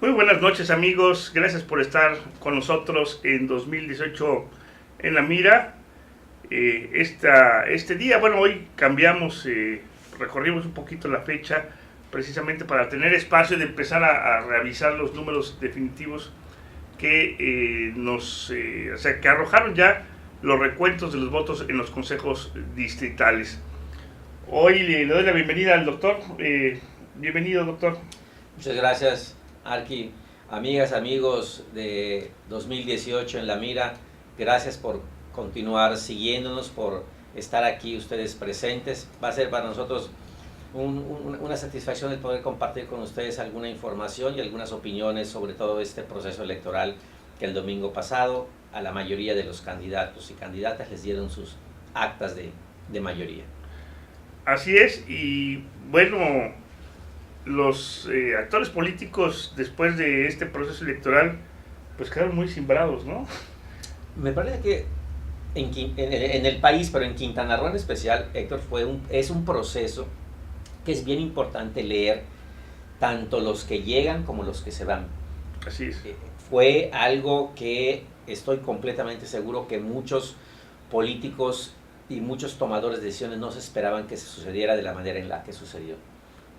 Muy buenas noches amigos, gracias por estar con nosotros en 2018 en la mira. Este día, bueno, hoy cambiamos, recorrimos un poquito la fecha precisamente para tener espacio de empezar a revisar los números definitivos que o sea, que arrojaron ya los recuentos de los votos en los consejos distritales. Hoy le doy la bienvenida al doctor. Bienvenido, doctor. Muchas gracias, Arqui. Amigas, amigos de 2018 en la mira, gracias por continuar siguiéndonos, por estar aquí ustedes presentes. Va a ser para nosotros una satisfacción el poder compartir con ustedes alguna información y algunas opiniones sobre todo este proceso electoral que el domingo pasado a la mayoría de los candidatos y candidatas les dieron sus actas de mayoría. Así es, y bueno, los actores políticos después de este proceso electoral pues quedaron muy simbrados, ¿no? Me parece que en el país, pero en Quintana Roo en especial, Héctor, es un proceso que es bien importante leer, tanto los que llegan como los que se van. Así es. Fue algo que estoy completamente seguro que muchos políticos y muchos tomadores de decisiones no se esperaban que se sucediera de la manera en la que sucedió.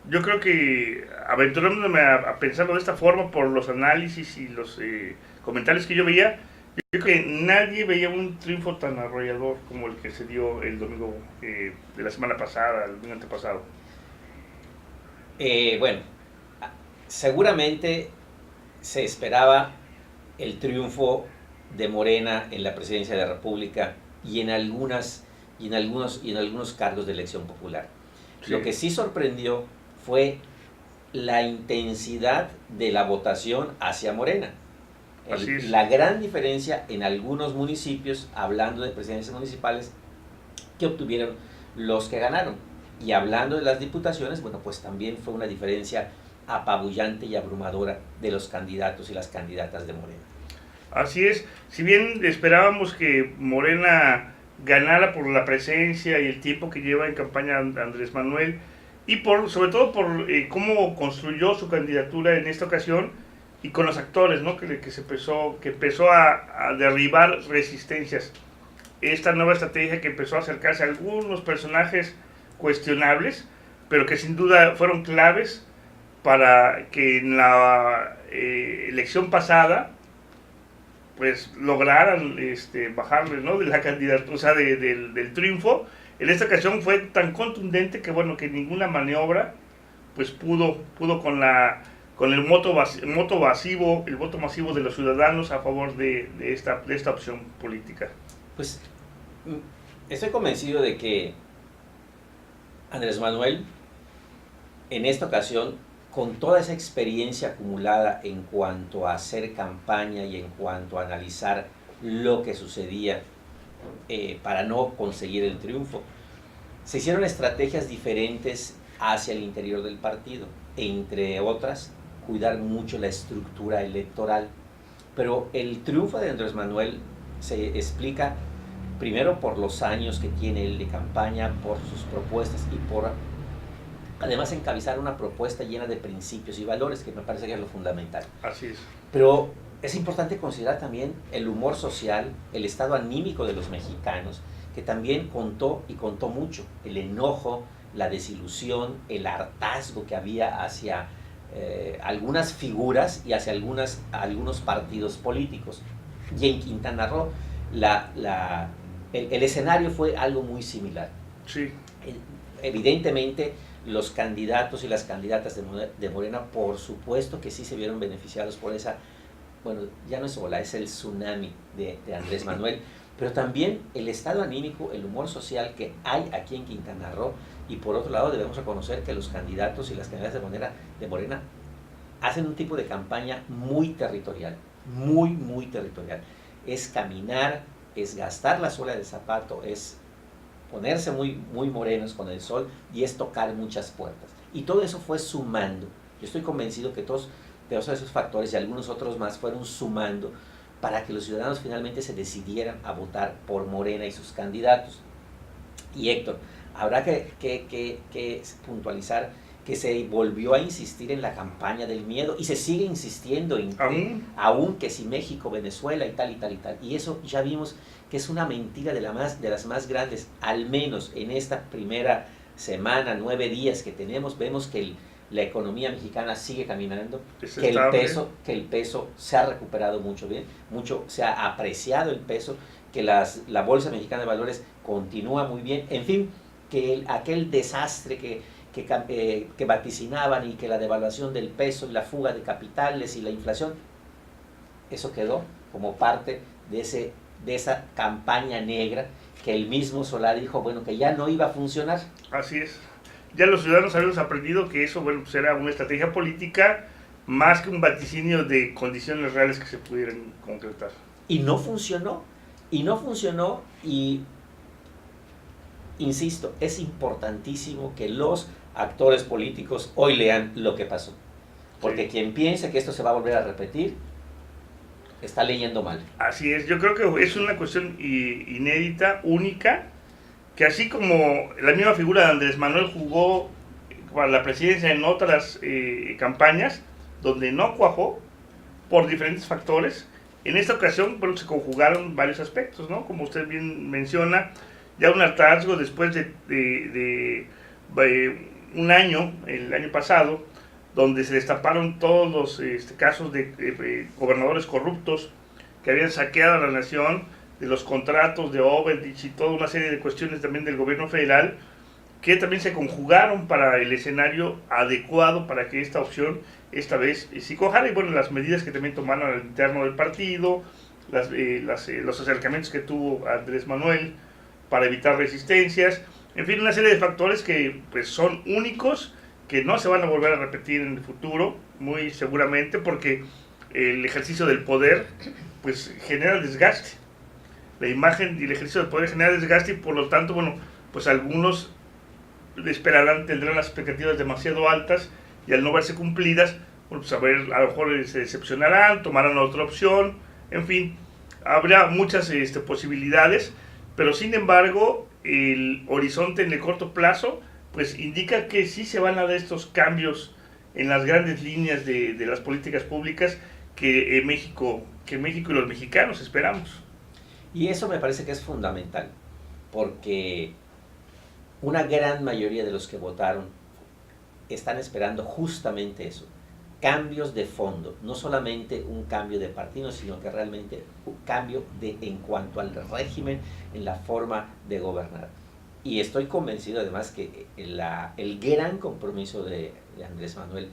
Yo creo que aventurándome a pensarlo de esta forma por los análisis y los comentarios que yo veía, yo creo que nadie veía un triunfo tan arrollador como el que se dio el domingo de la semana pasada, el domingo antepasado. Bueno, seguramente se esperaba el triunfo de Morena en la presidencia de la República y en algunos cargos de elección popular. Sí. Lo que sí sorprendió fue la intensidad de la votación hacia Morena. La gran diferencia en algunos municipios, hablando de presidencias municipales, que obtuvieron los que ganaron. Y hablando de las diputaciones, bueno, pues también fue una diferencia apabullante y abrumadora de los candidatos y las candidatas de Morena. Así es, si bien esperábamos que Morena ganara por la presencia y el tiempo que lleva en campaña Andrés Manuel, y sobre todo por cómo construyó su candidatura en esta ocasión y con los actores, ¿no? que empezó a derribar resistencias. Esta nueva estrategia que empezó a acercarse a algunos personajes cuestionables, pero que sin duda fueron claves para que en la elección pasada pues lograran bajarle, ¿no? de la candidatura, o sea, del triunfo. En esta ocasión fue tan contundente que bueno, que ninguna maniobra pues pudo con el voto masivo de los ciudadanos a favor de esta opción política. Pues estoy convencido de que Andrés Manuel en esta ocasión, con toda esa experiencia acumulada en cuanto a hacer campaña y en cuanto a analizar lo que sucedía para no conseguir el triunfo, se hicieron estrategias diferentes hacia el interior del partido, e entre otras, cuidar mucho la estructura electoral. Pero el triunfo de Andrés Manuel se explica primero por los años que tiene él de campaña, por sus propuestas y por además encabezar una propuesta llena de principios y valores, que me parece que es lo fundamental. Así es. Pero es importante considerar también el humor social, el estado anímico de los mexicanos, que también contó mucho, el enojo, la desilusión, el hartazgo que había hacia algunas figuras y hacia algunos partidos políticos. Y en Quintana Roo el escenario fue algo muy similar. Sí. Evidentemente, los candidatos y las candidatas de Morena, por supuesto que sí se vieron beneficiados por esa, bueno, ya no es ola, es el tsunami de Andrés Manuel, pero también el estado anímico, el humor social que hay aquí en Quintana Roo, y por otro lado debemos reconocer que los candidatos y las candidatas de Morena hacen un tipo de campaña muy territorial, muy territorial. Es caminar, es gastar la suela del zapato, es ponerse muy morenos con el sol y es tocar muchas puertas. Y todo eso fue sumando. Yo estoy convencido que todos esos factores y algunos otros más fueron sumando para que los ciudadanos finalmente se decidieran a votar por Morena y sus candidatos. Y Héctor, habrá que puntualizar que se volvió a insistir en la campaña del miedo y se sigue insistiendo aún que si México, Venezuela y tal y tal y tal. Y eso ya vimos que es una mentira de las más grandes, al menos en esta primera semana, 9 días que tenemos, vemos que la economía mexicana sigue caminando, que el peso se ha recuperado mucho bien, mucho se ha apreciado el peso, que la Bolsa Mexicana de Valores continúa muy bien, en fin, que aquel desastre que vaticinaban y que la devaluación del peso y la fuga de capitales y la inflación, eso quedó como parte de esa campaña negra que el mismo Solá dijo, bueno, que ya no iba a funcionar. Así es. Ya los ciudadanos habíamos aprendido que eso, bueno, pues era una estrategia política más que un vaticinio de condiciones reales que se pudieran concretar. Y no funcionó, y insisto, es importantísimo que los actores políticos hoy lean lo que pasó. Porque quien piense que esto se va a volver a repetir, está leyendo mal. Así es, yo creo que es una cuestión inédita, única, que así como la misma figura de Andrés Manuel jugó para la presidencia en otras campañas, donde no cuajó por diferentes factores, en esta ocasión bueno, se conjugaron varios aspectos, ¿no? Como usted bien menciona, ya un hartazgo después de un año, el año pasado, donde se destaparon todos los casos de gobernadores corruptos que habían saqueado a la nación, de los contratos de Overdicht y toda una serie de cuestiones también del gobierno federal, que también se conjugaron para el escenario adecuado para que esta opción esta vez sí cojara, y bueno, las medidas que también tomaron al interno del partido, los acercamientos que tuvo Andrés Manuel para evitar resistencias, en fin, una serie de factores que pues son únicos, que no se van a volver a repetir en el futuro, muy seguramente, porque el ejercicio del poder pues genera desgaste. La imagen y el ejercicio del poder genera desgaste y por lo tanto, bueno, pues algunos tendrán las expectativas demasiado altas y al no verse cumplidas, bueno, pues a lo mejor se decepcionarán, tomarán otra opción, en fin, habrá muchas posibilidades, pero sin embargo el horizonte en el corto plazo pues indica que sí se van a dar estos cambios en las grandes líneas de las políticas públicas que México y los mexicanos esperamos. Y eso me parece que es fundamental, porque una gran mayoría de los que votaron están esperando justamente eso, cambios de fondo, no solamente un cambio de partido, sino que realmente un cambio en cuanto al régimen, en la forma de gobernar. Y estoy convencido además que el gran compromiso de Andrés Manuel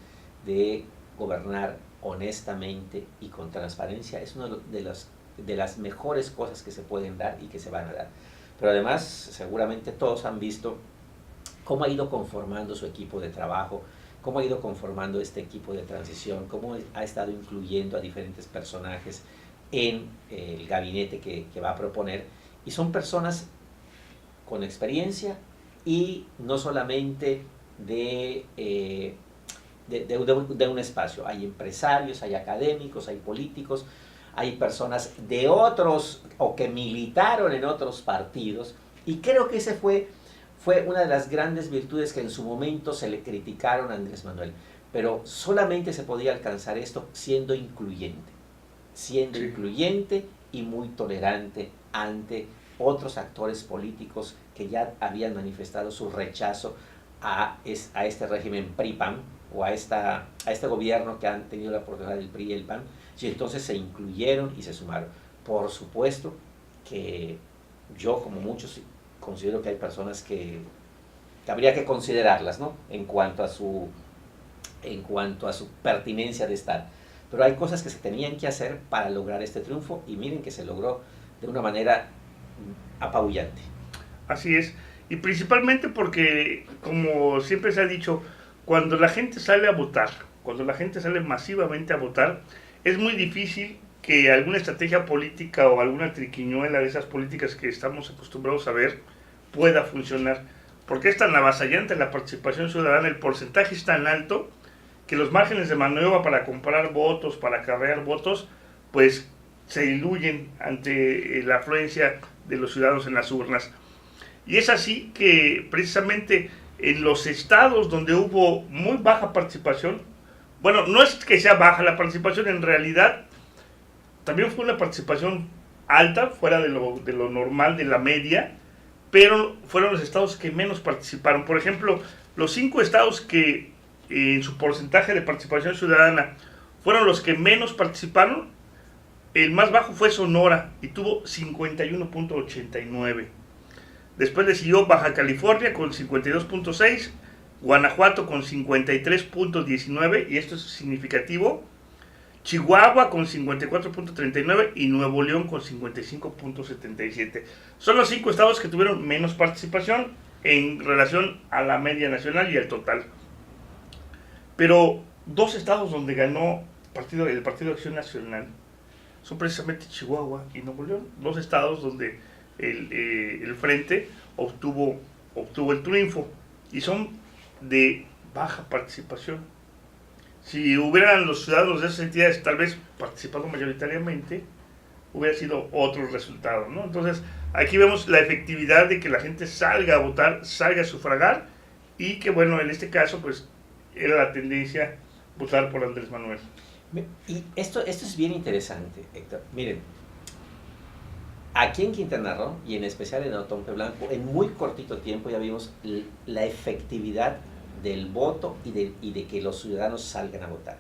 de gobernar honestamente y con transparencia es una de las mejores cosas que se pueden dar y que se van a dar. Pero además, seguramente todos han visto cómo ha ido conformando su equipo de trabajo, cómo ha ido conformando este equipo de transición, cómo ha estado incluyendo a diferentes personajes en el gabinete que va a proponer. Y son personas con experiencia y no solamente de un espacio. Hay empresarios, hay académicos, hay políticos, hay personas de otros o que militaron en otros partidos, y creo que ese fue una de las grandes virtudes que en su momento se le criticaron a Andrés Manuel, pero solamente se podía alcanzar esto siendo incluyente y muy tolerante ante otros actores políticos que ya habían manifestado su rechazo a este régimen PRI-PAN o a este gobierno que han tenido la oportunidad del PRI y el PAN, y entonces se incluyeron y se sumaron. Por supuesto que yo, como muchos, considero que hay personas que habría que considerarlas, ¿no? En cuanto a su pertinencia de estar. Pero hay cosas que se tenían que hacer para lograr este triunfo, y miren que se logró de una manera apabullante. Así es, y principalmente porque, como siempre se ha dicho, cuando la gente sale a votar, cuando la gente sale masivamente a votar, es muy difícil que alguna estrategia política o alguna triquiñuela de esas políticas que estamos acostumbrados a ver pueda funcionar, porque es tan avasallante la participación ciudadana, el porcentaje es tan alto que los márgenes de maniobra para comprar votos, para acarrear votos, pues se diluyen ante la afluencia de los ciudadanos en las urnas. Y es así que precisamente en los estados donde hubo muy baja participación, bueno, no es que sea baja la participación, en realidad también fue una participación alta, fuera de lo normal, de la media, pero fueron los estados que menos participaron. Por ejemplo, los 5 estados que en su porcentaje de participación ciudadana fueron los que menos participaron, el más bajo fue Sonora y tuvo 51.89. Después le siguió Baja California con 52.6, Guanajuato con 53.19, y esto es significativo, Chihuahua con 54.39 y Nuevo León con 55.77. Son los 5 estados que tuvieron menos participación en relación a la media nacional y al total. Pero 2 estados donde ganó el Partido de Acción Nacional son precisamente Chihuahua y Nuevo León, 2 estados donde el Frente obtuvo el triunfo y son de baja participación. Si hubieran los ciudadanos de esas entidades tal vez participado mayoritariamente, hubiera sido otro resultado, ¿no? Entonces, aquí vemos la efectividad de que la gente salga a votar, salga a sufragar, y que, bueno, en este caso, pues, era la tendencia votar por Andrés Manuel. Y esto es bien interesante, Héctor. Miren, aquí en Quintana Roo, y en especial en Otompe Blanco, en muy cortito tiempo ya vimos la efectividad del voto y de que los ciudadanos salgan a votar.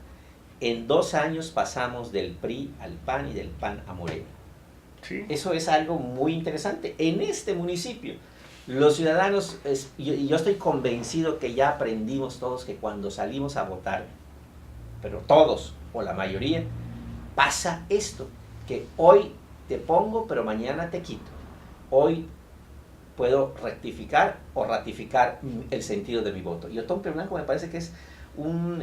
En 2 años pasamos del PRI al PAN y del PAN a Morena. Sí. Eso es algo muy interesante. En este municipio, los ciudadanos, yo estoy convencido que ya aprendimos todos que cuando salimos a votar, pero todos o la mayoría, pasa esto, que hoy te pongo, pero mañana te quito. Hoy puedo rectificar o ratificar el sentido de mi voto. Y Otompe Blanco me parece que es un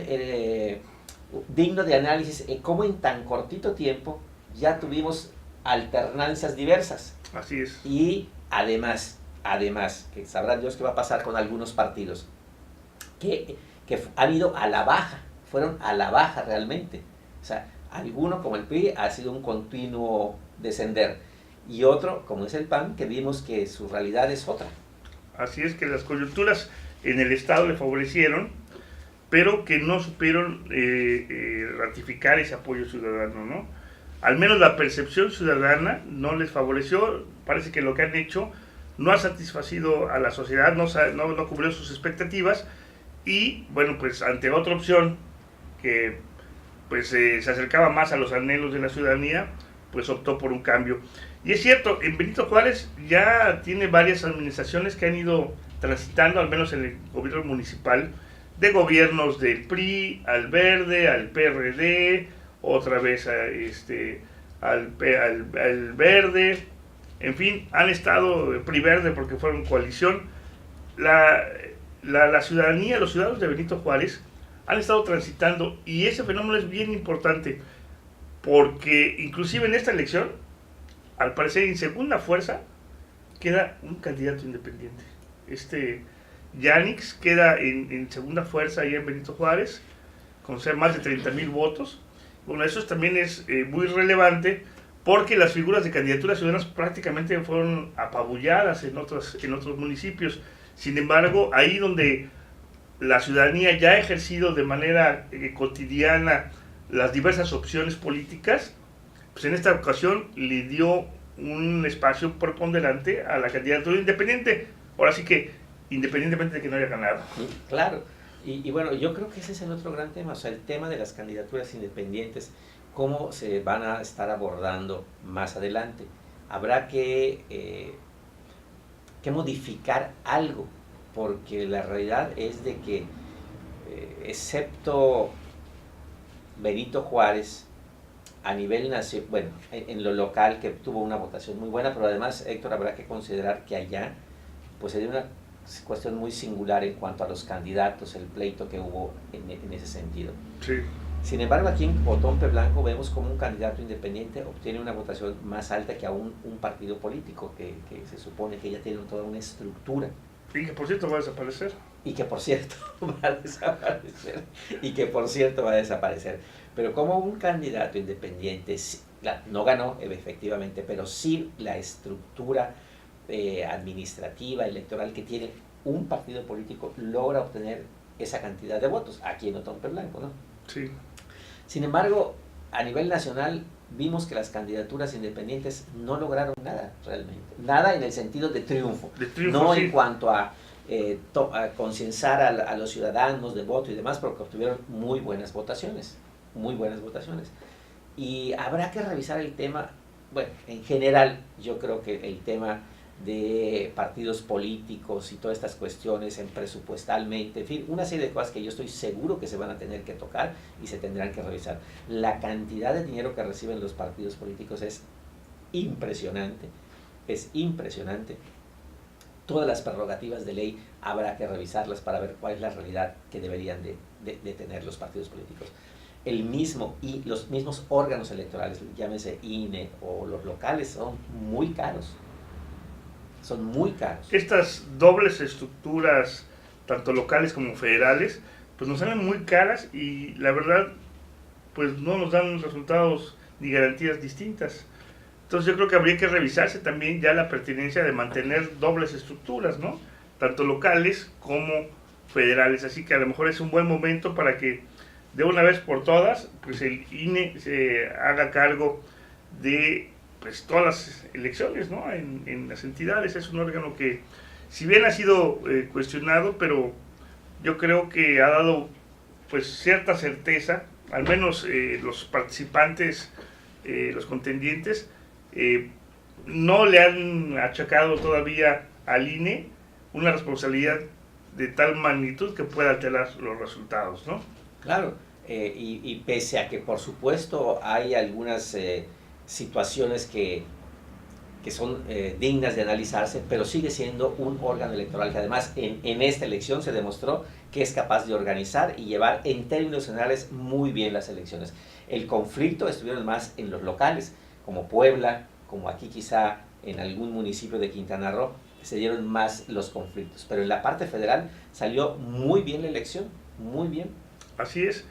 digno de análisis, cómo en tan cortito tiempo ya tuvimos alternancias diversas. Así es. Y además, que sabrá Dios qué va a pasar con algunos partidos, que han ido a la baja, fueron a la baja realmente. O sea, alguno como el PRI ha sido un continuo descender, y otro, como es el PAN, que vimos que su realidad es otra. Así es, que las coyunturas en el Estado le favorecieron, pero que no supieron ratificar ese apoyo ciudadano, ¿no? Al menos la percepción ciudadana no les favoreció. Parece que lo que han hecho no ha satisfacido a la sociedad, no cubrió sus expectativas, y bueno, pues ante otra opción que pues se acercaba más a los anhelos de la ciudadanía, pues optó por un cambio. Y es cierto, en Benito Juárez ya tiene varias administraciones que han ido transitando, al menos en el gobierno municipal, de gobiernos del PRI al Verde, al PRD, otra vez al Verde, en fin, han estado PRI Verde porque fueron coalición. La ciudadanía, los ciudadanos de Benito Juárez han estado transitando, y ese fenómeno es bien importante porque inclusive en esta elección, al parecer en segunda fuerza, queda un candidato independiente. Yánix queda en segunda fuerza ahí en Benito Juárez, con ser más de 30,000 votos. Bueno, eso también es muy relevante, porque las figuras de candidaturas ciudadanas prácticamente fueron apabulladas en otros municipios. Sin embargo, ahí donde la ciudadanía ya ha ejercido de manera cotidiana las diversas opciones políticas, pues en esta ocasión le dio un espacio preponderante a la candidatura independiente. Ahora sí que, independientemente de que no haya ganado. Claro, y bueno, yo creo que ese es el otro gran tema, o sea, el tema de las candidaturas independientes, cómo se van a estar abordando más adelante. Habrá que modificar algo, porque la realidad es de que, excepto Benito Juárez, a nivel nacional, bueno, en lo local, que tuvo una votación muy buena, pero además, Héctor, habrá que considerar que allá pues se dio una cuestión muy singular en cuanto a los candidatos, el pleito que hubo en ese sentido. Sí. Sin embargo, aquí en Otompe Blanco vemos como un candidato independiente obtiene una votación más alta que aún un partido político que se supone que ya tiene toda una estructura. Y que por cierto va a desaparecer. Y que por cierto va a desaparecer. Pero como un candidato independiente, no ganó efectivamente, pero sí la estructura administrativa, electoral que tiene un partido político, logra obtener esa cantidad de votos, aquí en Otompe Blanco, ¿no? Sí. Sin embargo, a nivel nacional vimos que las candidaturas independientes no lograron nada realmente, nada en el sentido de triunfo, no sí. en cuanto a concienciar a los ciudadanos de voto y demás, porque obtuvieron muy buenas votaciones, muy buenas votaciones. Y habrá que revisar el tema, bueno, en general yo creo que el tema de partidos políticos y todas estas cuestiones en presupuestalmente, en fin, una serie de cosas que yo estoy seguro que se van a tener que tocar y se tendrán que revisar. La cantidad de dinero que reciben los partidos políticos es impresionante, es impresionante. Todas las prerrogativas de ley habrá que revisarlas para ver cuál es la realidad que deberían de tener los partidos políticos. El mismo y los mismos órganos electorales, llámese INE o los locales, son muy caros. Son muy caros. Estas dobles estructuras, tanto locales como federales, pues nos salen muy caras y la verdad, pues no nos dan resultados ni garantías distintas. Entonces yo creo que habría que revisarse también ya la pertinencia de mantener dobles estructuras, ¿no? Tanto locales como federales. Así que a lo mejor es un buen momento para que de una vez por todas, pues el INE se haga cargo de pues todas las elecciones, ¿no? En las entidades. Es un órgano que, si bien ha sido cuestionado, pero yo creo que ha dado pues cierta certeza, al menos los participantes, los contendientes, no le han achacado todavía al INE una responsabilidad de tal magnitud que pueda alterar los resultados, ¿no? Claro, y pese a que por supuesto hay algunas situaciones que son dignas de analizarse, pero sigue siendo un órgano electoral que además en esta elección se demostró que es capaz de organizar y llevar en términos generales muy bien las elecciones. El conflicto estuvieron más en los locales, como Puebla, como aquí quizá en algún municipio de Quintana Roo, se dieron más los conflictos, pero en la parte federal salió muy bien la elección, muy bien. Así es,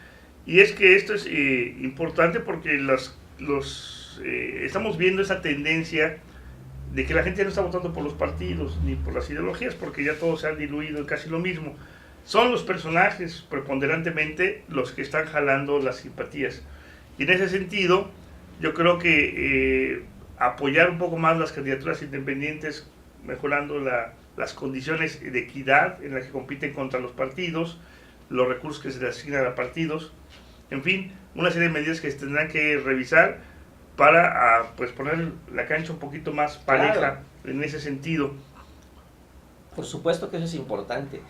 y es que esto es importante porque estamos viendo esa tendencia de que la gente no está votando por los partidos ni por las ideologías, porque ya todos se han diluido en casi lo mismo. Son los personajes preponderantemente los que están jalando las simpatías. Y en ese sentido, yo creo que apoyar un poco más las candidaturas independientes, mejorando las condiciones de equidad en las que compiten contra los partidos, los recursos que se le asignan a partidos, en fin, una serie de medidas que se tendrán que revisar para pues poner la cancha un poquito más pareja, claro, en ese sentido. Por supuesto que eso es importante,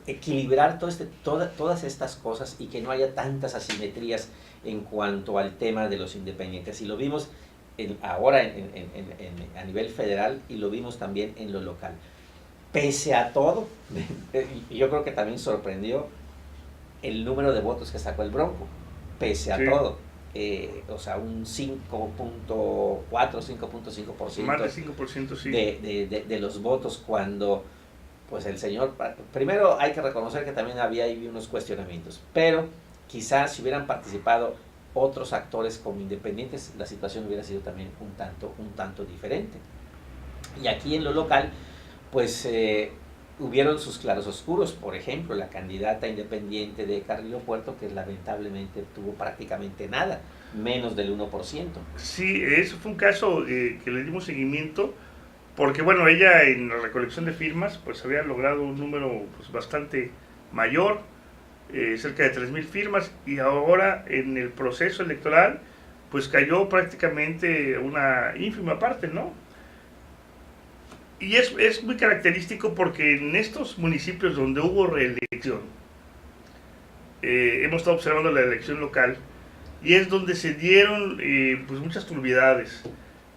equilibrar todas estas cosas y que no haya tantas asimetrías en cuanto al tema de los independientes. Y lo vimos ahora a nivel federal y lo vimos también en lo local. Pese a todo, yo creo que también sorprendió el número de votos que sacó el Bronco, pese a todo. O sea, un 5.4, 5.5%. Más de 5%, sí. De los votos, cuando pues el señor, primero hay que reconocer que también había ahí unos cuestionamientos, pero quizás si hubieran participado otros actores como independientes, la situación hubiera sido también un tanto diferente. Y aquí en lo local, pues hubieron sus claros oscuros. Por ejemplo, la candidata independiente de Carrillo Puerto, que lamentablemente tuvo prácticamente nada, menos del 1%. Sí, eso fue un caso que le dimos seguimiento, porque bueno, ella en la recolección de firmas pues había logrado un número pues bastante mayor, cerca de 3,000 firmas, y ahora en el proceso electoral pues cayó prácticamente una ínfima parte, ¿no? Y es muy característico porque en estos municipios donde hubo reelección, hemos estado observando la elección local, y es donde se dieron pues muchas turbiedades.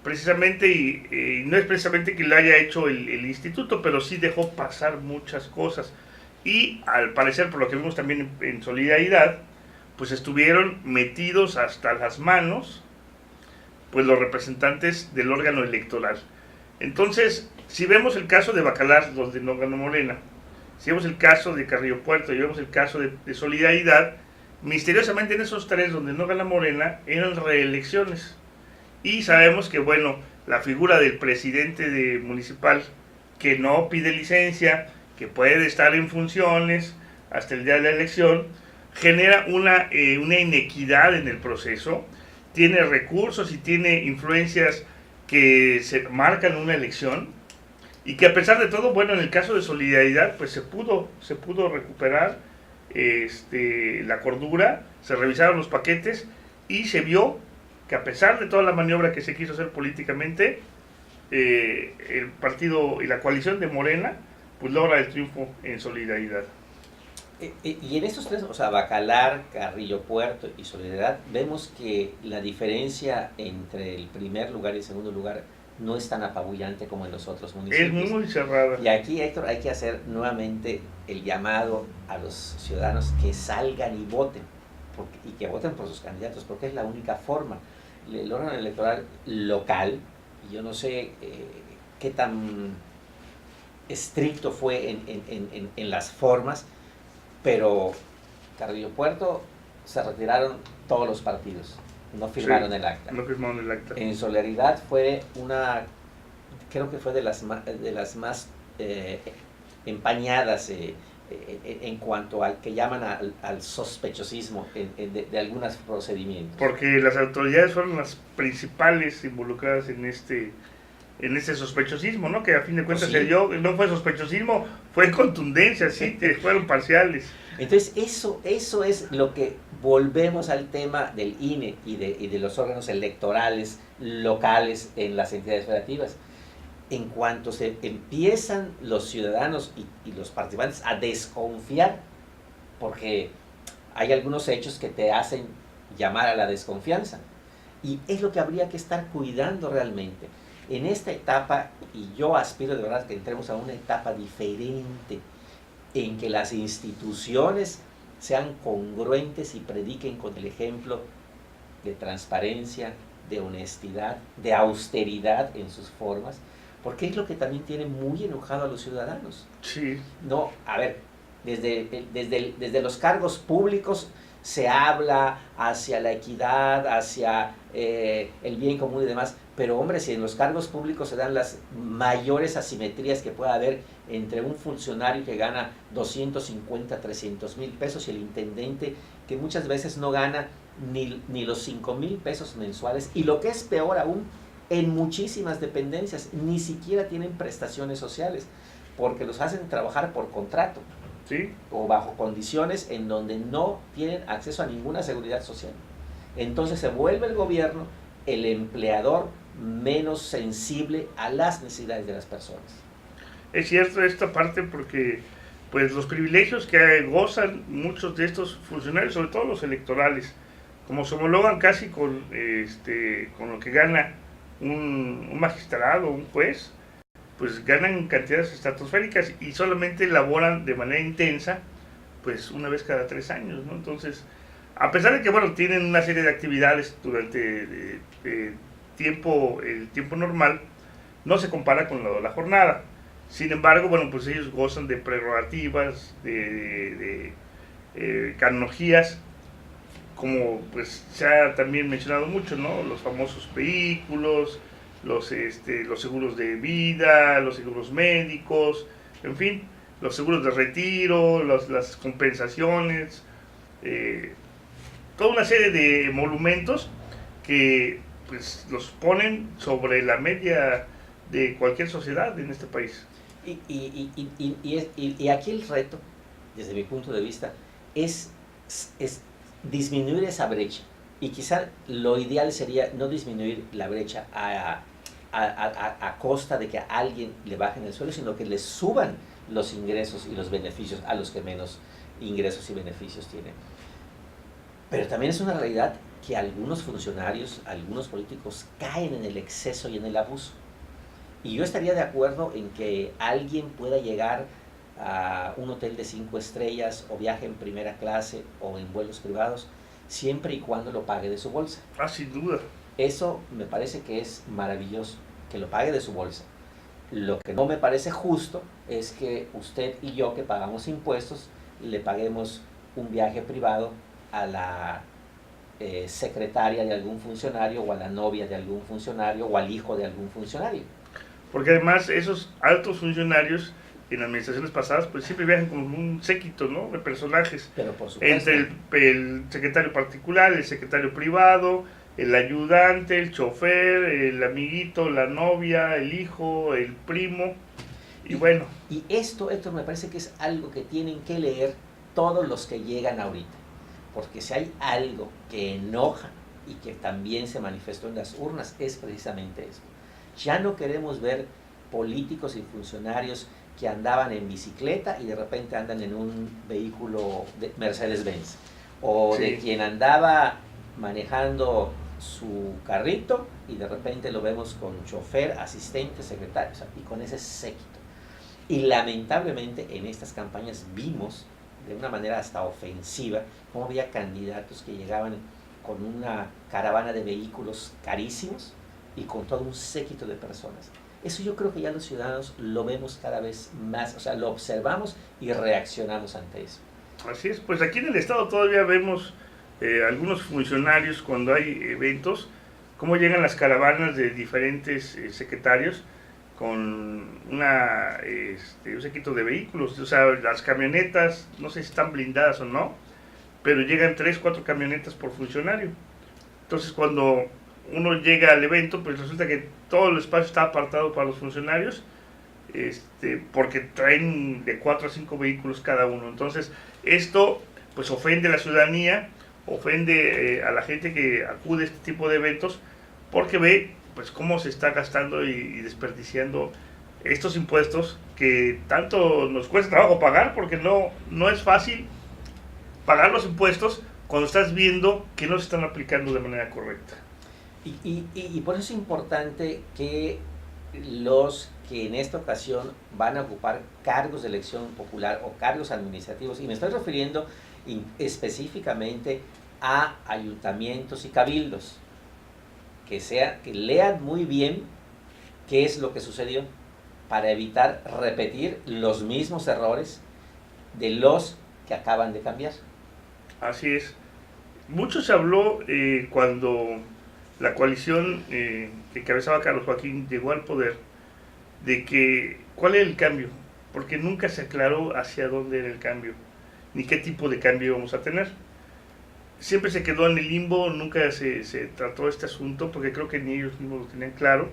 Precisamente, y no es precisamente que lo haya hecho el instituto, pero sí dejó pasar muchas cosas. Y al parecer, por lo que vimos también en Solidaridad, pues estuvieron metidos hasta las manos pues los representantes del órgano electoral. Entonces, si vemos el caso de Bacalar, donde no ganó Morena, si vemos el caso de Carrillo Puerto y vemos el caso de Solidaridad, misteriosamente en esos tres donde no gana Morena eran reelecciones. Y sabemos que, bueno, la figura del presidente municipal que no pide licencia, que puede estar en funciones hasta el día de la elección, genera una inequidad en el proceso, tiene recursos y tiene influencias que se marcan una elección, y que a pesar de todo, bueno, en el caso de Solidaridad, pues se pudo recuperar la cordura, se revisaron los paquetes y se vio que a pesar de toda la maniobra que se quiso hacer políticamente, el partido y la coalición de Morena pues logra el triunfo en Solidaridad. Y en estos tres, o sea, Bacalar, Carrillo Puerto y Solidaridad, vemos que la diferencia entre el primer lugar y el segundo lugar no es tan apabullante como en los otros municipios. Es muy cerrada. Y aquí, Héctor, hay que hacer nuevamente el llamado a los ciudadanos que salgan y voten, y que voten por sus candidatos, porque es la única forma. El órgano electoral local, y yo no sé qué tan estricto fue en las formas, pero Carrillo Puerto se retiraron todos los partidos, no firmaron el acta. No firmaron el acta. En Solidaridad fue creo que fue de las más empañadas en cuanto al que llaman al sospechosismo de algunos procedimientos. Porque las autoridades fueron las principales involucradas en este sospechosismo, ¿no? Que a fin de cuentas Sí. no fue sospechosismo, fue contundencia, sí, que fueron parciales. Entonces eso es lo que volvemos al tema del INE y de los órganos electorales locales en las entidades federativas. En cuanto se empiezan los ciudadanos y los participantes a desconfiar, porque hay algunos hechos que te hacen llamar a la desconfianza, y es lo que habría que estar cuidando realmente. En esta etapa, y yo aspiro de verdad que entremos a una etapa diferente, en que las instituciones sean congruentes y prediquen con el ejemplo de transparencia, de honestidad, de austeridad en sus formas, porque es lo que también tiene muy enojado a los ciudadanos. Sí. No, a ver, desde los cargos públicos se habla hacia la equidad, hacia el bien común y demás, pero hombre, si en los cargos públicos se dan las mayores asimetrías que pueda haber entre un funcionario que gana 250, 300 mil pesos y el intendente que muchas veces no gana ni los 5 mil pesos mensuales, y lo que es peor aún, en muchísimas dependencias ni siquiera tienen prestaciones sociales, porque los hacen trabajar por contrato, ¿sí? O bajo condiciones en donde no tienen acceso a ninguna seguridad social. Entonces se vuelve el gobierno el empleador menos sensible a las necesidades de las personas. Es cierto esta parte, porque pues los privilegios que gozan muchos de estos funcionarios, sobre todo los electorales, como se homologan casi con lo que gana un magistrado, un juez, pues ganan cantidades estratosféricas y solamente laboran de manera intensa pues una vez cada 3 años, ¿no? Entonces, a pesar de que bueno, tienen una serie de actividades durante el tiempo normal, no se compara con la jornada. Sin embargo, bueno, pues ellos gozan de prerrogativas, de canonjías, como pues se ha también mencionado mucho, ¿no? Los famosos vehículos, los seguros de vida, los seguros médicos, en fin, los seguros de retiro, las compensaciones, toda una serie de monumentos que pues los ponen sobre la media de cualquier sociedad en este país. Y aquí el reto, desde mi punto de vista, es disminuir esa brecha. Y quizá lo ideal sería no disminuir la brecha a costa de que a alguien le bajen el sueldo, sino que le suban los ingresos y los beneficios a los que menos ingresos y beneficios tienen. Pero también es una realidad que algunos funcionarios, algunos políticos caen en el exceso y en el abuso. Y yo estaría de acuerdo en que alguien pueda llegar a un hotel de 5 estrellas o viaje en primera clase o en vuelos privados, siempre y cuando lo pague de su bolsa. Ah, sin duda. Eso me parece que es maravilloso, que lo pague de su bolsa. Lo que no me parece justo es que usted y yo, que pagamos impuestos, le paguemos un viaje privado a la secretaria de algún funcionario, o a la novia de algún funcionario, o al hijo de algún funcionario. Porque además esos altos funcionarios en administraciones pasadas pues siempre viajan como un séquito, ¿no?, de personajes. Pero por supuesto. Entre el secretario particular, el secretario privado, el ayudante, el chofer, el amiguito, la novia, el hijo, el primo, y bueno. Y esto, Héctor, me parece que es algo que tienen que leer todos los que llegan ahorita, porque si hay algo que enoja y que también se manifestó en las urnas, es precisamente eso. Ya no queremos ver políticos y funcionarios que andaban en bicicleta y de repente andan en un vehículo de Mercedes-Benz, o de quien andaba manejando su carrito y de repente lo vemos con chofer, asistente, secretario, o sea, y con ese séquito. Y lamentablemente en estas campañas vimos de una manera hasta ofensiva cómo había candidatos que llegaban con una caravana de vehículos carísimos y con todo un séquito de personas. Eso yo creo que ya los ciudadanos lo vemos cada vez más, o sea, lo observamos y reaccionamos ante eso. Así es, pues aquí en el estado todavía vemos algunos funcionarios cuando hay eventos, cómo llegan las caravanas de diferentes secretarios con un séquito de vehículos, o sea, las camionetas, no sé si están blindadas o no, pero llegan 3, 4 camionetas por funcionario. Entonces cuando uno llega al evento, pues resulta que todo el espacio está apartado para los funcionarios, porque traen de 4 a 5 vehículos cada uno. Entonces esto pues ofende a la ciudadanía, ofende a la gente que acude a este tipo de eventos, porque ve pues cómo se está gastando y desperdiciando estos impuestos que tanto nos cuesta trabajo pagar, porque no es fácil pagar los impuestos cuando estás viendo que no se están aplicando de manera correcta. Y por eso es importante que los que en esta ocasión van a ocupar cargos de elección popular o cargos administrativos, y me estoy refiriendo específicamente a ayuntamientos y cabildos, que lean muy bien qué es lo que sucedió para evitar repetir los mismos errores de los que acaban de cambiar. Así es. Mucho se habló cuando la coalición que encabezaba Carlos Joaquín llegó al poder, de que cuál era el cambio, porque nunca se aclaró hacia dónde era el cambio, ni qué tipo de cambio íbamos a tener. Siempre se quedó en el limbo, nunca se trató este asunto, porque creo que ni ellos mismos lo tenían claro.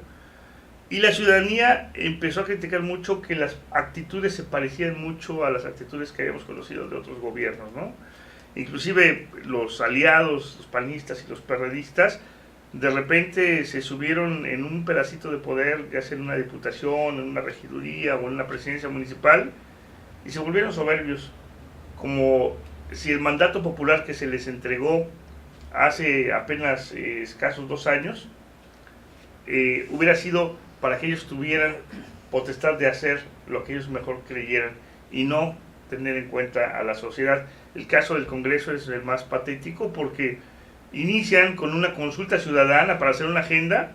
Y la ciudadanía empezó a criticar mucho que las actitudes se parecían mucho a las actitudes que habíamos conocido de otros gobiernos, ¿no? Inclusive los aliados, los panistas y los perredistas, de repente se subieron en un pedacito de poder, ya sea en una diputación, en una regiduría o en una presidencia municipal, y se volvieron soberbios, como si el mandato popular que se les entregó hace apenas escasos 2 años hubiera sido para que ellos tuvieran potestad de hacer lo que ellos mejor creyeran y no tener en cuenta a la sociedad. El caso del Congreso es el más patético, porque inician con una consulta ciudadana para hacer una agenda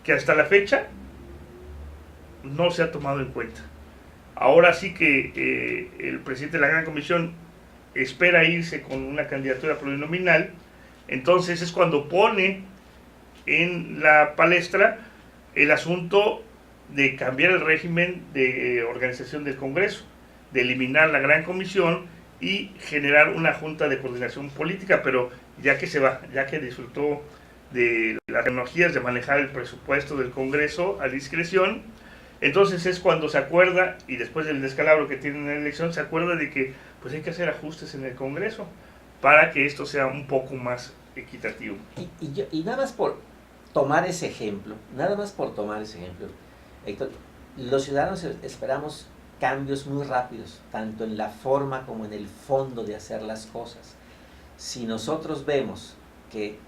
que hasta la fecha no se ha tomado en cuenta. Ahora sí que el presidente de la Gran Comisión espera irse con una candidatura plurinominal, entonces es cuando pone en la palestra el asunto de cambiar el régimen de organización del Congreso, de eliminar la Gran Comisión y generar una junta de coordinación política, pero ya que se va, ya que disfrutó de las tecnologías de manejar el presupuesto del Congreso a discreción, entonces es cuando se acuerda, y después del descalabro que tiene en la elección, se acuerda de que pues hay que hacer ajustes en el Congreso para que esto sea un poco más equitativo. Y nada más por tomar ese ejemplo, Héctor, los ciudadanos esperamos cambios muy rápidos, tanto en la forma como en el fondo de hacer las cosas. Si nosotros vemos que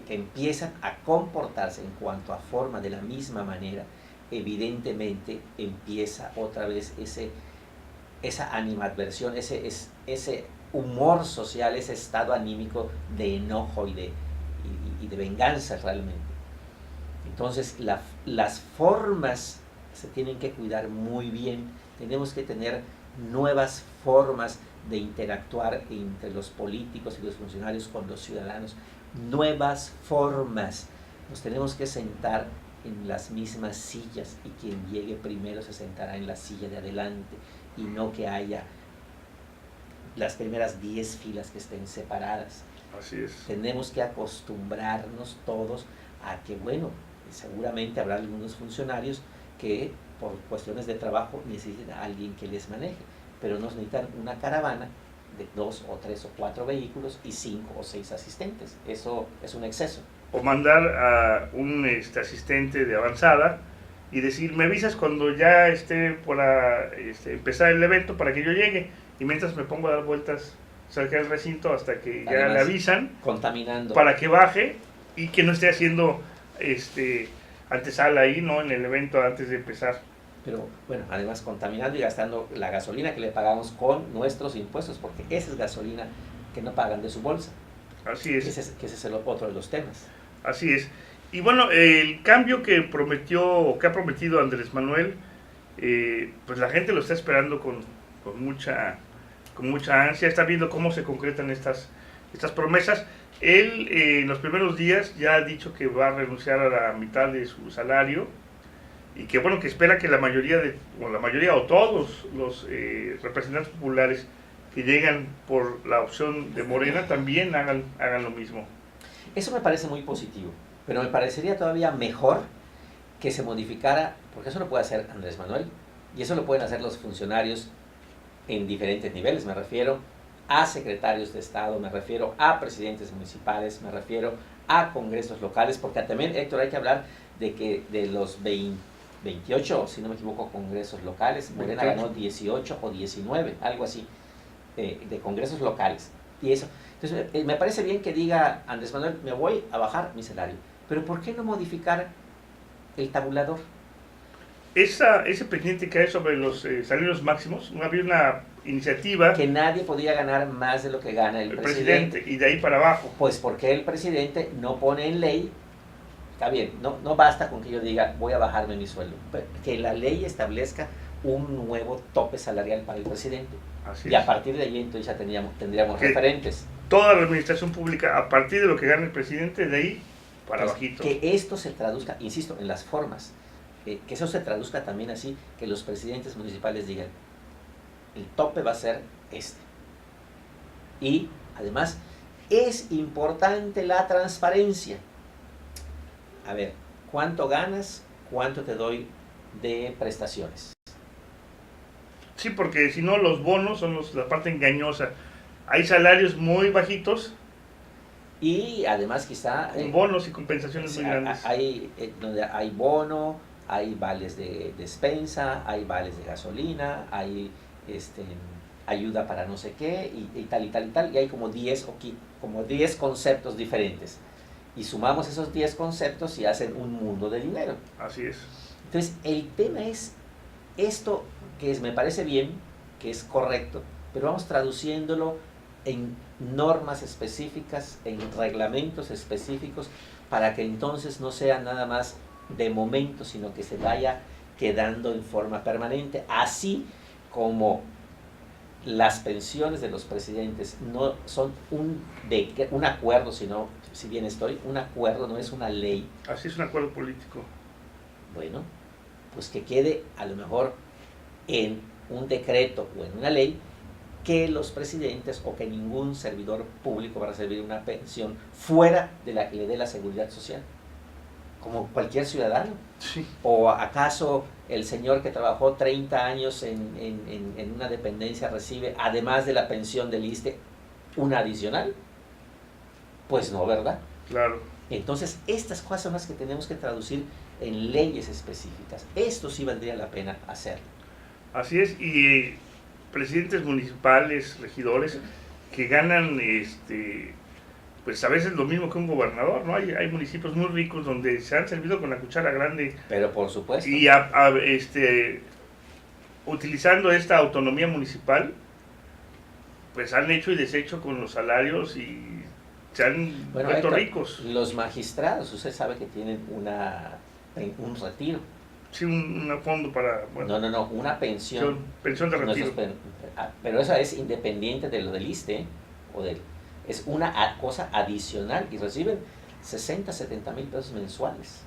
empiezan a comportarse en cuanto a forma de la misma manera, evidentemente empieza otra vez esa animadversión, ese humor social, ese estado anímico de enojo y de venganza realmente. Entonces las formas se tienen que cuidar muy bien. Tenemos que tener nuevas formas de interactuar entre los políticos y los funcionarios con los ciudadanos. Nuevas formas. Nos tenemos que sentar en las mismas sillas y quien llegue primero se sentará en la silla de adelante y no que haya las primeras 10 filas que estén separadas. Así es. Tenemos que acostumbrarnos todos a que, bueno, seguramente habrá algunos funcionarios que por cuestiones de trabajo necesiten a alguien que les maneje, pero no necesitan una caravana de 2 o 3 o 4 vehículos y 5 o 6 asistentes. Eso es un exceso. O mandar a un asistente de avanzada y decir, me avisas cuando ya esté por empezar el evento para que yo llegue, y mientras me pongo a dar vueltas cerca del recinto hasta que ya le avisan, contaminando, para que baje y que no esté haciendo antesala ahí, ¿no?, en el evento antes de empezar. Pero bueno, además contaminando y gastando la gasolina que le pagamos con nuestros impuestos, porque esa es gasolina que no pagan de su bolsa. Así es. Que ese es el otro de los temas. Así es. Y bueno, el cambio que ha prometido Andrés Manuel, pues la gente lo está esperando con mucha ansia, está viendo cómo se concretan estas promesas. Él en los primeros días ya ha dicho que va a renunciar a la mitad de su salario y que bueno, que espera que la mayoría o todos los representantes populares que llegan por la opción de Morena también hagan lo mismo. Eso me parece muy positivo, pero me parecería todavía mejor que se modificara, porque eso lo puede hacer Andrés Manuel y eso lo pueden hacer los funcionarios en diferentes niveles. Me refiero a secretarios de Estado, me refiero a presidentes municipales, me refiero a congresos locales, porque también, Héctor, hay que hablar de que de los 28, si no me equivoco, congresos locales, Morena 28. Ganó 18 o 19, algo así, de congresos locales. Y eso, entonces, me parece bien que diga Andrés Manuel, me voy a bajar mi salario, pero ¿por qué no modificar el tabulador? Ese pendiente que hay sobre los salarios máximos, había una iniciativa que nadie podía ganar más de lo que gana el presidente, y de ahí para abajo. Pues porque el presidente no pone en ley, está bien, no basta con que yo diga voy a bajarme mi sueldo, que la ley establezca un nuevo tope salarial para el presidente. Así y a partir de ahí entonces ya tendríamos referentes. Toda la administración pública, a partir de lo que gana el presidente, de ahí para bajito. Que esto se traduzca, insisto, en las formas. Que eso se traduzca también así, que los presidentes municipales digan, el tope va a ser este. Y además, es importante la transparencia. A ver, ¿cuánto ganas? ¿Cuánto te doy de prestaciones? Sí, porque si no, los bonos son la parte engañosa. Hay salarios muy bajitos. Y además quizá... con bonos y compensaciones muy grandes. Donde hay bono, hay vales de despensa, hay vales de gasolina, hay ayuda para no sé qué, y tal, y hay como 10 conceptos diferentes. Y sumamos esos 10 conceptos y hacen un mundo de dinero. Así es. Entonces, el tema es esto, me parece bien, que es correcto, pero vamos traduciéndolo en normas específicas, en reglamentos específicos, para que entonces no sea nada más de momento, sino que se vaya quedando en forma permanente, así como las pensiones de los presidentes no son un acuerdo, sino, si bien un acuerdo, no es una ley. Así es, un acuerdo político. Bueno, pues que quede a lo mejor en un decreto o en una ley que los presidentes o que ningún servidor público va a recibir una pensión fuera de la que le dé la seguridad social, como cualquier ciudadano. Sí. ¿O acaso el señor que trabajó 30 años en una dependencia recibe, además de la pensión del ISSSTE, una adicional? Pues no, ¿verdad? Claro. Entonces, estas cosas son las que tenemos que traducir en leyes específicas. Esto sí valdría la pena hacerlo. Así es, y presidentes municipales, regidores, que ganan pues a veces lo mismo que un gobernador, ¿no? Hay municipios muy ricos donde se han servido con la cuchara grande. Pero por supuesto. Y utilizando esta autonomía municipal, pues han hecho y deshecho con los salarios y se han vuelto ricos. Los magistrados, usted sabe que tienen un retiro. Sí, un fondo para, bueno, No, una pensión. pensión de No, retiro. pero esa es independiente de lo del ISSSTE, o del, es una cosa adicional y reciben 60, 70 mil pesos mensuales.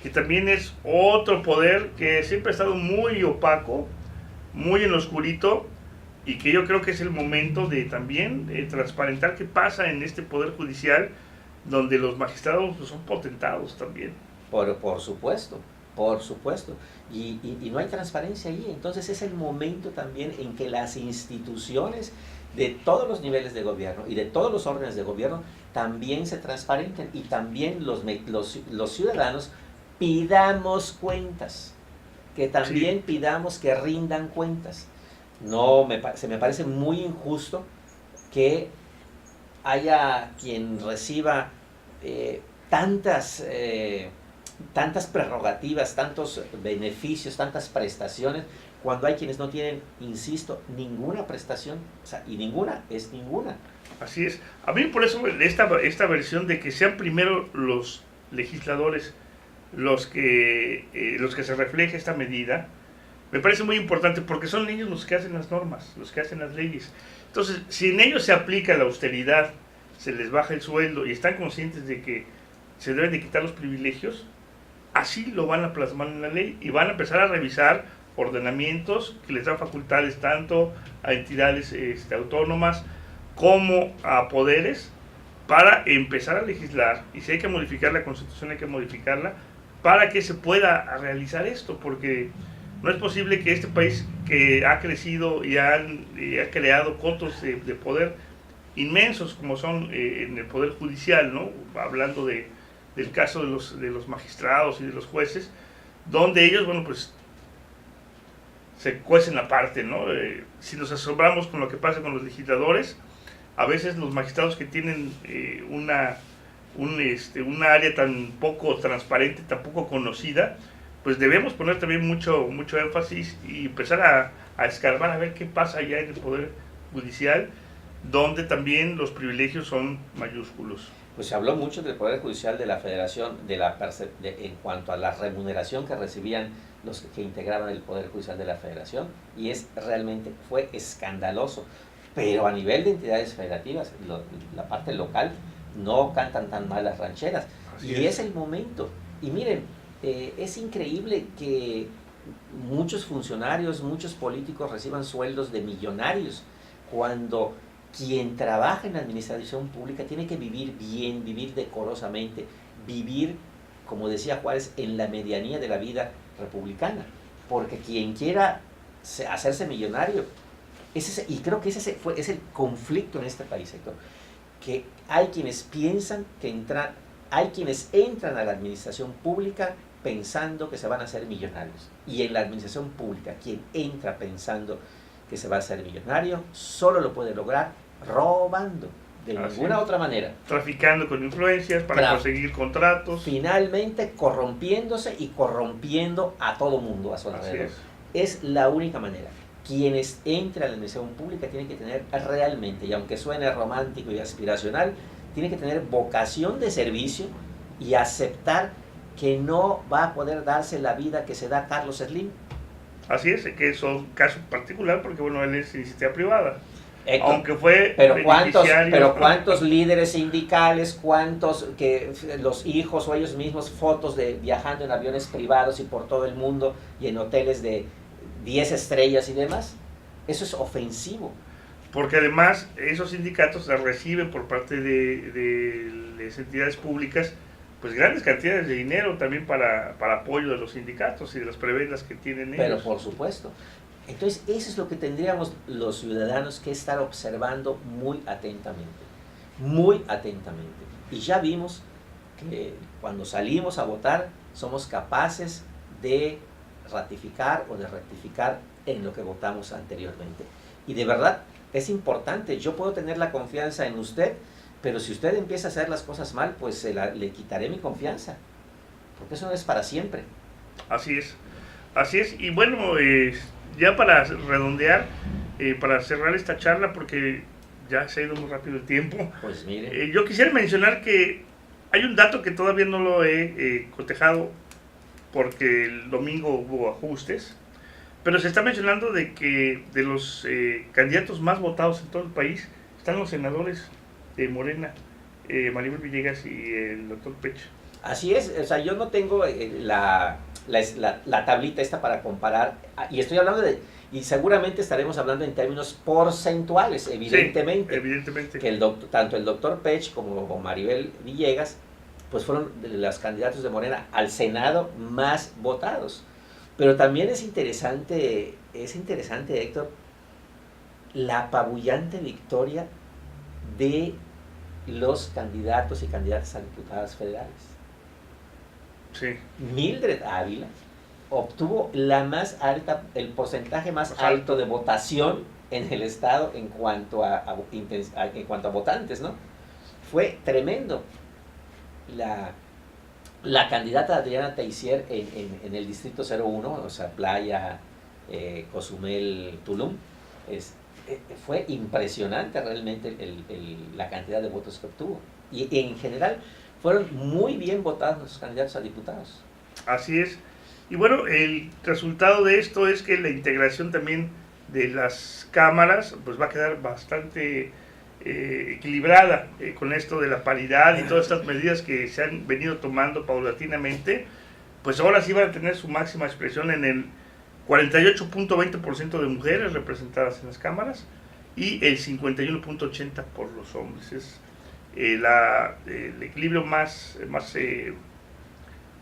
Que también es otro poder que siempre ha estado muy opaco, muy en lo oscurito, y que yo creo que es el momento de también transparentar qué pasa en este poder judicial, donde los magistrados pues, son potentados también. Por supuesto, por supuesto. Y no hay transparencia ahí. Entonces es el momento también en que las instituciones de todos los niveles de gobierno y de todos los órdenes de gobierno también se transparenten, y también los ciudadanos pidamos cuentas, que también Sí, pidamos que rindan cuentas. No, se me parece muy injusto que haya quien reciba eh, tantas, tantas prerrogativas, tantos beneficios, tantas prestaciones, cuando hay quienes no tienen, insisto, ninguna prestación, o sea, y ninguna es ninguna. así es. A mí por eso esta versión de que sean primero los legisladores los que se refleje esta medida, me parece muy importante porque son ellos los que hacen las normas, los que hacen las leyes. Entonces, si en ellos se aplica la austeridad, se les baja el sueldo y están conscientes de que se deben de quitar los privilegios, así lo van a plasmar en la ley y van a empezar a revisar ordenamientos que les dan facultades tanto a entidades autónomas como a poderes para empezar a legislar, y si hay que modificar la Constitución hay que modificarla para que se pueda realizar esto, porque no es posible que este país que ha crecido y ha creado cotos de poder inmensos como son en el poder judicial, ¿no? Hablando del caso de los magistrados y de los jueces, donde ellos, bueno, pues se cuecen aparte, ¿no? Si nos asombramos con lo que pasa con los legisladores, a veces los magistrados que tienen una área tan poco transparente, tan poco conocida, pues debemos poner también mucho énfasis y empezar a escarbar a ver qué pasa allá en el Poder Judicial, donde también los privilegios son mayúsculos. Pues se habló mucho del Poder Judicial de la Federación, en cuanto a la remuneración que recibían los que integraban el Poder Judicial de la Federación, y fue escandaloso. Pero a nivel de entidades federativas, la parte local, no cantan tan mal las rancheras. Así Y es el momento. Y miren, es increíble que muchos funcionarios, muchos políticos reciban sueldos de millonarios, cuando quien trabaja en la administración pública tiene que vivir bien, vivir decorosamente, vivir, como decía Juárez, en la medianía de la vida republicana. Porque quien quiera hacerse millonario, y creo que es el conflicto en este país, Héctor, que hay quienes piensan hay quienes entran a la administración pública pensando que se van a hacer millonarios. Y en la administración pública, quien entra pensando que se va a hacer millonario, solo lo puede lograr robando, de ninguna otra manera. Traficando con influencias para conseguir contratos. Finalmente corrompiéndose y corrompiendo a todo mundo a su alrededor. Es la única manera. Quienes entran a la administración pública tienen que tener realmente, y aunque suene romántico y aspiracional, tienen que tener vocación de servicio y aceptar que no va a poder darse la vida que se da Carlos Slim. Así es, que es un caso particular porque bueno, él es iniciativa privada. Héctor, aunque fue pero cuántos líderes sindicales, cuántos que los hijos o ellos mismos fotos de viajando en aviones privados y por todo el mundo y en hoteles de 10 estrellas y demás. Eso es ofensivo. Porque además esos sindicatos reciben por parte de las entidades públicas pues grandes cantidades de dinero también para apoyo de los sindicatos y de las prebendas que tienen ellos. Pero por supuesto. Entonces eso es lo que tendríamos los ciudadanos que estar observando muy atentamente. Muy atentamente. Y ya vimos que cuando salimos a votar somos capaces de ratificar o de rectificar en lo que votamos anteriormente. Y de verdad es importante, yo puedo tener la confianza en usted, pero si usted empieza a hacer las cosas mal, pues le quitaré mi confianza, porque eso no es para siempre. Así es, y bueno, ya para redondear, para cerrar esta charla, porque ya se ha ido muy rápido el tiempo, pues mire, yo quisiera mencionar que hay un dato que todavía no lo he cotejado. porque el domingo hubo ajustes, pero se está mencionando de que de los candidatos más votados en todo el país están los senadores de Morena, Maribel Villegas y el doctor Pech. Así es, o sea, yo no tengo la tablita esta para comparar, y estoy hablando y seguramente estaremos hablando en términos porcentuales, evidentemente. Sí, evidentemente. Que tanto el doctor Pech como Maribel Villegas, pues fueron de los candidatos de Morena al Senado más votados. Pero también es interesante, Héctor, la apabullante victoria de los candidatos y candidatas a diputadas federales. Sí. Mildred Ávila obtuvo el porcentaje más alto de votación en el estado en cuanto a votantes, ¿no? Fue tremendo. La candidata Adriana Teisier en el distrito 01, o sea, Playa, Cozumel, Tulum, fue impresionante realmente la cantidad de votos que obtuvo. Y en general fueron muy bien votados los candidatos a diputados. Así es. Y bueno, el resultado de esto es que la integración también de las cámaras pues va a quedar bastante equilibrada con esto de la paridad y todas estas medidas que se han venido tomando paulatinamente, pues ahora sí van a tener su máxima expresión en el 48.20% de mujeres representadas en las cámaras y el 51.80% por los hombres. Es el equilibrio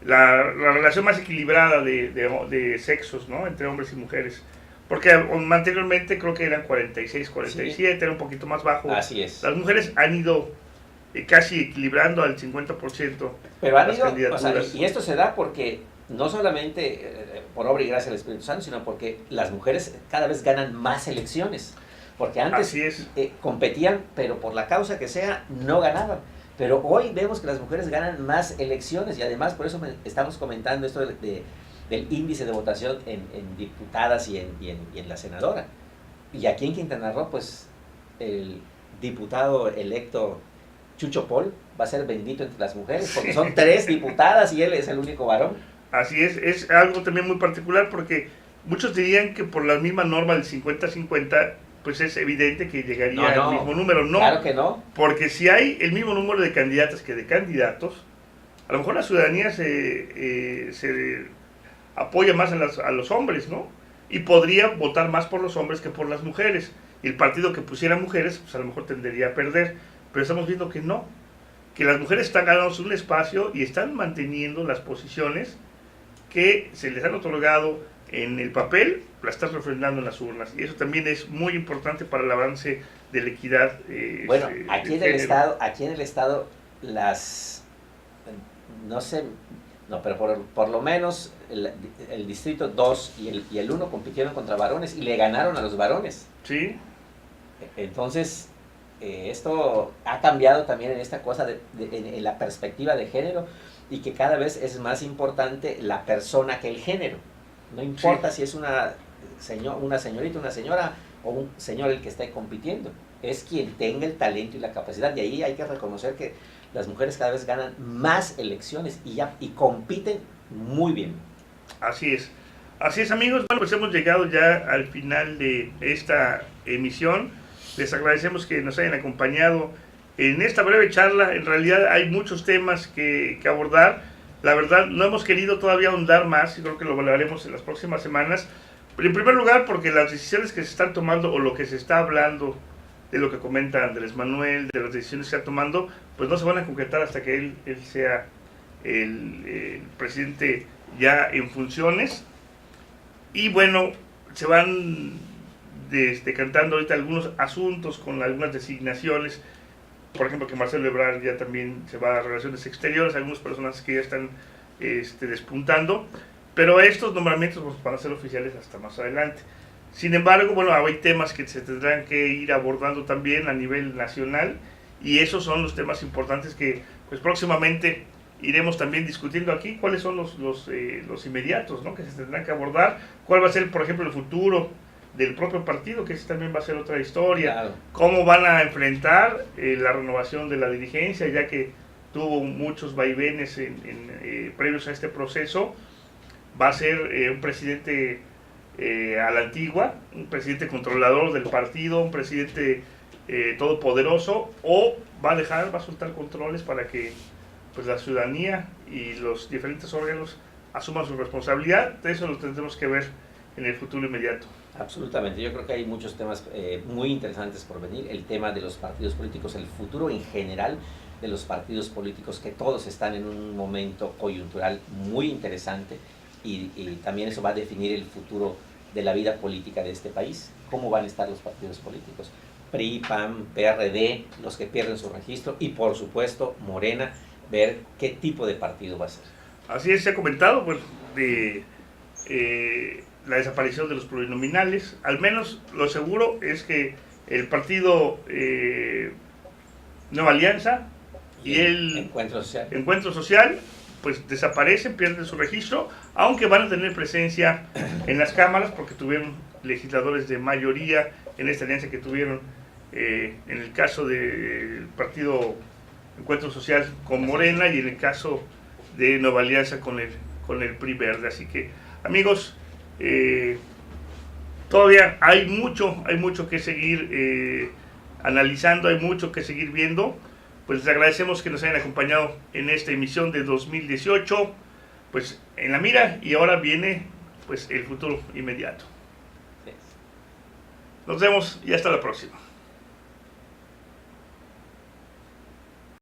la relación más equilibrada de sexos, ¿no? Entre hombres y mujeres. Porque anteriormente creo que eran 46, 47, sí. Era un poquito más bajo. Así es. Las mujeres han ido casi equilibrando al 50%. Pero han ido, o sea, y esto se da porque no solamente por obra y gracia del Espíritu Santo, sino porque las mujeres cada vez ganan más elecciones. Porque antes competían, pero por la causa que sea, no ganaban. Pero hoy vemos que las mujeres ganan más elecciones y además por eso estamos comentando esto del índice de votación en diputadas y en la senadora. Y aquí en Quintana Roo, pues el diputado electo Chucho Paul va a ser bendito entre las mujeres, porque son 3 diputadas y él es el único varón. Así es algo también muy particular porque muchos dirían que por la misma norma del 50-50, pues es evidente que llegaría al mismo número. No, claro que no. Porque si hay el mismo número de candidatas que de candidatos, a lo mejor la ciudadanía se apoya más a los hombres, ¿no? Y podría votar más por los hombres que por las mujeres. Y el partido que pusiera mujeres, pues a lo mejor tendería a perder. Pero estamos viendo que no. Que las mujeres están ganando un espacio y están manteniendo las posiciones que se les han otorgado en el papel, la están refrendando en las urnas. Y eso también es muy importante para el avance de la equidad. Bueno, aquí en el estado, no sé, pero por lo menos el distrito 2 y el 1 compitieron contra varones y le ganaron a los varones. Sí. Entonces, esto ha cambiado también en esta cosa en la perspectiva de género y que cada vez es más importante la persona que el género. No importa si es una señorita, una señora o un señor el que esté compitiendo. Es quien tenga el talento y la capacidad. Y ahí hay que reconocer que las mujeres cada vez ganan más elecciones y compiten muy bien. Así es. Así es, amigos. Bueno, pues hemos llegado ya al final de esta emisión. Les agradecemos que nos hayan acompañado en esta breve charla. En realidad hay muchos temas que abordar. La verdad, no hemos querido todavía ahondar más y creo que lo valoraremos en las próximas semanas. Pero en primer lugar, porque las decisiones que se están tomando o lo que se está hablando de lo que comenta Andrés Manuel, de las decisiones que se está tomando, pues no se van a concretar hasta que él sea el presidente ya en funciones. Y bueno, se van cantando ahorita algunos asuntos con algunas designaciones. Por ejemplo, que Marcelo Ebrard ya también se va a Relaciones Exteriores, algunas personas que ya están despuntando, pero estos nombramientos pues, van a ser oficiales hasta más adelante. Sin embargo, bueno, hay temas que se tendrán que ir abordando también a nivel nacional y esos son los temas importantes que pues próximamente iremos también discutiendo aquí, cuáles son los inmediatos, ¿no? Que se tendrán que abordar, cuál va a ser, por ejemplo, el futuro del propio partido, que ese también va a ser otra historia. Claro. Cómo van a enfrentar la renovación de la dirigencia, ya que tuvo muchos vaivenes previos a este proceso. va a ser un presidente a la antigua, un presidente controlador del partido, un presidente todopoderoso, o va a soltar controles para que pues la ciudadanía y los diferentes órganos asuman su responsabilidad. De eso lo tendremos que ver en el futuro inmediato. Absolutamente, yo creo que hay muchos temas muy interesantes por venir. El tema de los partidos políticos, el futuro en general de los partidos políticos, que todos están en un momento coyuntural muy interesante, y también eso va a definir el futuro de la vida política de este país. ¿Cómo van a estar los partidos políticos? PRI, PAN, PRD, los que pierden su registro, y por supuesto Morena, ver qué tipo de partido va a ser. Así es, se ha comentado pues, de la desaparición de los plurinominales. Al menos lo seguro es que el partido Nueva Alianza y el Encuentro Social pues desaparecen, pierden su registro, aunque van a tener presencia en las cámaras porque tuvieron legisladores de mayoría en esta alianza que tuvieron en el caso del partido Encuentro Social con Morena y en el caso de Nueva Alianza con el PRI Verde. Así que, amigos, todavía hay mucho que seguir analizando, hay mucho que seguir viendo. Pues les agradecemos que nos hayan acompañado en esta emisión de 2018, pues en la mira, y ahora viene pues el futuro inmediato. Nos vemos y hasta la próxima.